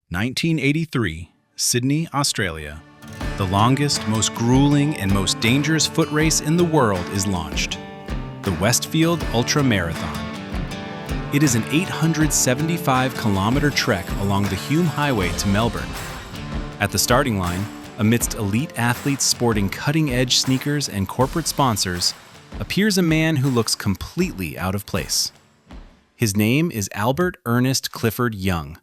1983, Sydney, Australia. The longest, most grueling, and most dangerous foot race in the world is launched, the Westfield Ultramarathon. It is an 875-kilometer trek along the Hume Highway to Melbourne. At the starting line, amidst elite athletes sporting cutting-edge sneakers and corporate sponsors, appears a man who looks completely out of place. His name is Ernest Clifford Young,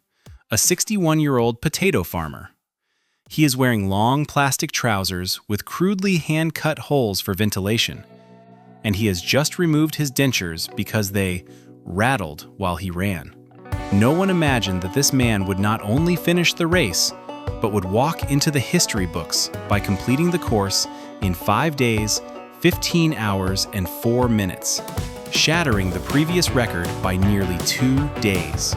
a 61-year-old potato farmer. He is wearing long plastic trousers with crudely hand-cut holes for ventilation, and he has just removed his dentures because they rattled while he ran. No one imagined that this man would not only finish the race, but would walk into the history books by completing the course in 5 days, 15 hours, and 4 minutes, shattering the previous record by nearly 2 days.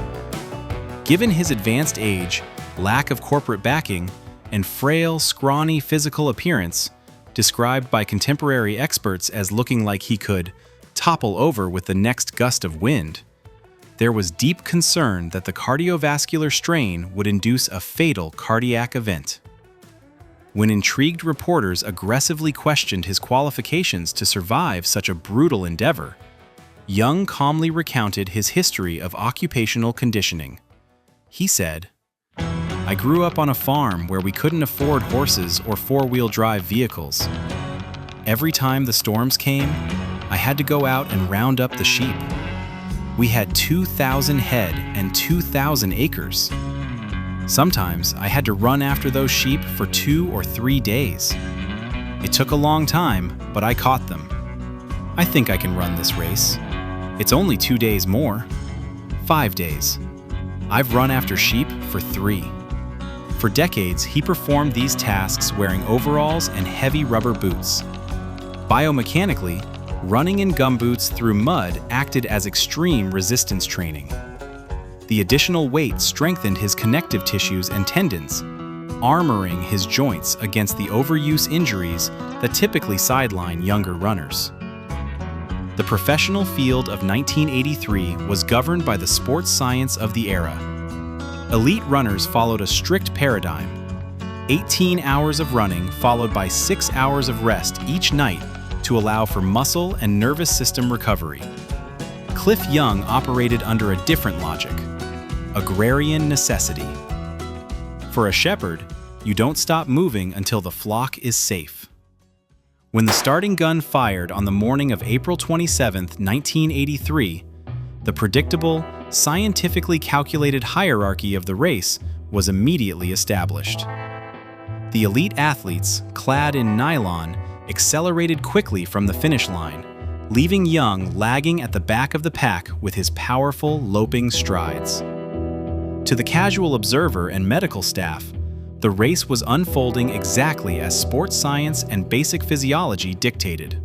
Given his advanced age, lack of corporate backing, and frail, scrawny physical appearance, described by contemporary experts as looking like he could topple over with the next gust of wind, there was deep concern that the cardiovascular strain would induce a fatal cardiac event. When intrigued reporters aggressively questioned his qualifications to survive such a brutal endeavor, Young calmly recounted his history of occupational conditioning. He said, "I grew up on a farm where we couldn't afford horses or four-wheel drive vehicles. Every time the storms came, I had to go out and round up the sheep. We had 2,000 head and 2,000 acres. Sometimes I had to run after those sheep for 2 or 3 days. It took a long time, but I caught them. I think I can run this race. It's only 2 days more. 5 days. I've run after sheep for 3. For decades, he performed these tasks wearing overalls and heavy rubber boots. Biomechanically, running in gumboots through mud acted as extreme resistance training. The additional weight strengthened his connective tissues and tendons, armoring his joints against the overuse injuries that typically sideline younger runners. The professional field of 1983 was governed by the sports science of the era. Elite runners followed a strict paradigm: 18 hours of running followed by 6 hours of rest each night to allow for muscle and nervous system recovery. Cliff Young operated under a different logic: agrarian necessity. For a shepherd, you don't stop moving until the flock is safe. When the starting gun fired on the morning of April 27, 1983, the predictable, scientifically calculated hierarchy of the race was immediately established. The elite athletes, clad in nylon, accelerated quickly from the finish line, leaving Young lagging at the back of the pack with his powerful, loping strides. To the casual observer and medical staff, the race was unfolding exactly as sports science and basic physiology dictated.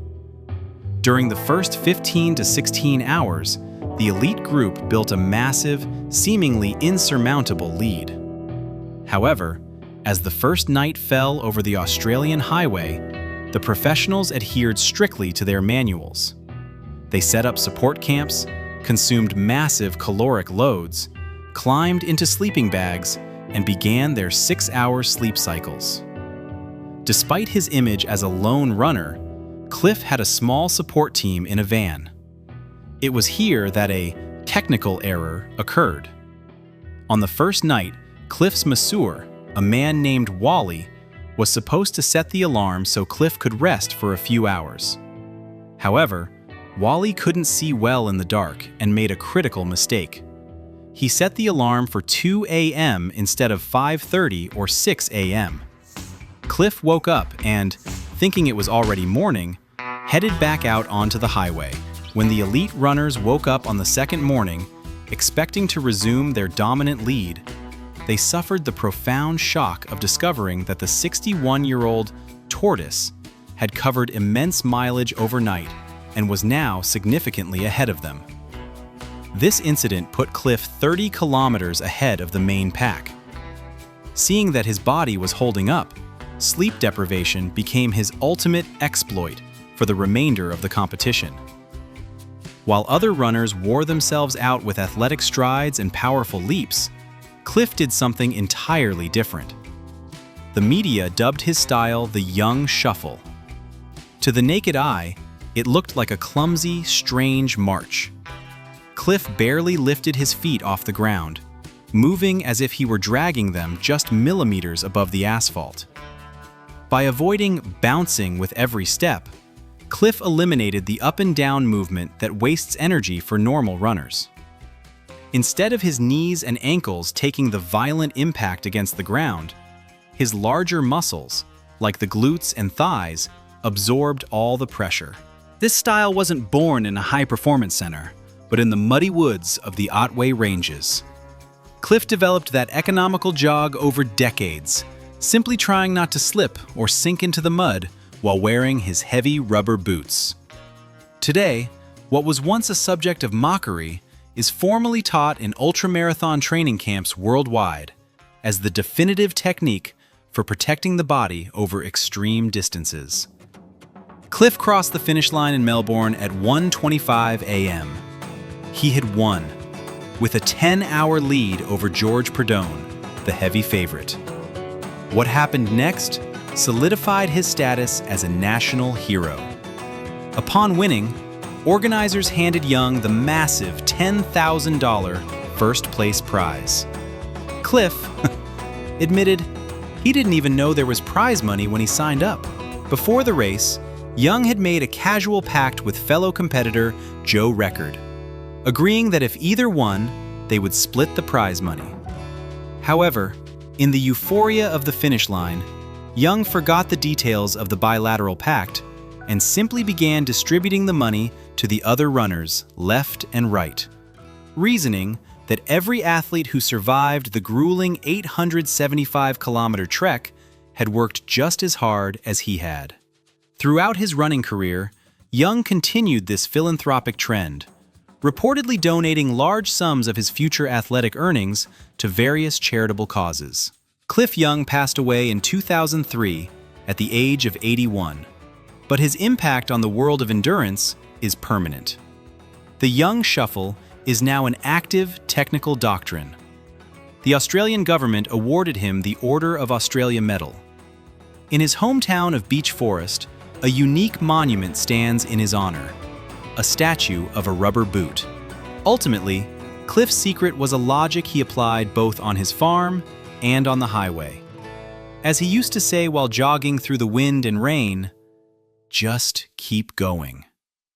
During the first 15 to 16 hours, the elite group built a massive, seemingly insurmountable lead. However, as the first night fell over the Australian highway, the professionals adhered strictly to their manuals. They set up support camps, consumed massive caloric loads, climbed into sleeping bags, and began their 6-hour sleep cycles. Despite his image as a lone runner, Cliff had a small support team in a van. It was here that a technical error occurred. On the first night, Cliff's masseur, a man named Wally, was supposed to set the alarm so Cliff could rest for a few hours. However, Wally couldn't see well in the dark and made a critical mistake. He set the alarm for 2 a.m. instead of 5:30 or 6 a.m. Cliff woke up and, thinking it was already morning, headed back out onto the highway. When the elite runners woke up on the second morning, expecting to resume their dominant lead, they suffered the profound shock of discovering that the 61-year-old tortoise had covered immense mileage overnight and was now significantly ahead of them. This incident put Cliff 30 kilometers ahead of the main pack. Seeing that his body was holding up, sleep deprivation became his ultimate exploit for the remainder of the competition. While other runners wore themselves out with athletic strides and powerful leaps, Cliff did something entirely different. The media dubbed his style the Young Shuffle. To the naked eye, it looked like a clumsy, strange march. Cliff barely lifted his feet off the ground, moving as if he were dragging them just millimeters above the asphalt. By avoiding bouncing with every step, Cliff eliminated the up and down movement that wastes energy for normal runners. Instead of his knees and ankles taking the violent impact against the ground, his larger muscles, like the glutes and thighs, absorbed all the pressure. This style wasn't born in a high-performance center, but in the muddy woods of the Otway Ranges. Cliff developed that economical jog over decades, simply trying not to slip or sink into the mud while wearing his heavy rubber boots. Today, what was once a subject of mockery is formally taught in ultramarathon training camps worldwide as the definitive technique for protecting the body over extreme distances. Cliff crossed the finish line in Melbourne at 1:25 a.m. He had won, with a 10-hour lead over George Perdone, the heavy favorite. What happened next solidified his status as a national hero. Upon winning, organizers handed Young the massive $10,000 first-place prize. Cliff admitted he didn't even know there was prize money when he signed up. Before the race, Young had made a casual pact with fellow competitor Joe Record, agreeing that if either won, they would split the prize money. However, in the euphoria of the finish line, Young forgot the details of the bilateral pact and simply began distributing the money to the other runners left and right, reasoning that every athlete who survived the grueling 875-kilometer trek had worked just as hard as he had. Throughout his running career, Young continued this philanthropic trend, reportedly donating large sums of his future athletic earnings to various charitable causes. Cliff Young passed away in 2003 at the age of 81, but his impact on the world of endurance is permanent. The Young Shuffle is now an active technical doctrine. The Australian government awarded him the Order of Australia Medal. In his hometown of Beach Forest, a unique monument stands in his honor, a statue of a rubber boot. Ultimately, Cliff's secret was a logic he applied both on his farm and on the highway. As he used to say while jogging through the wind and rain, just keep going.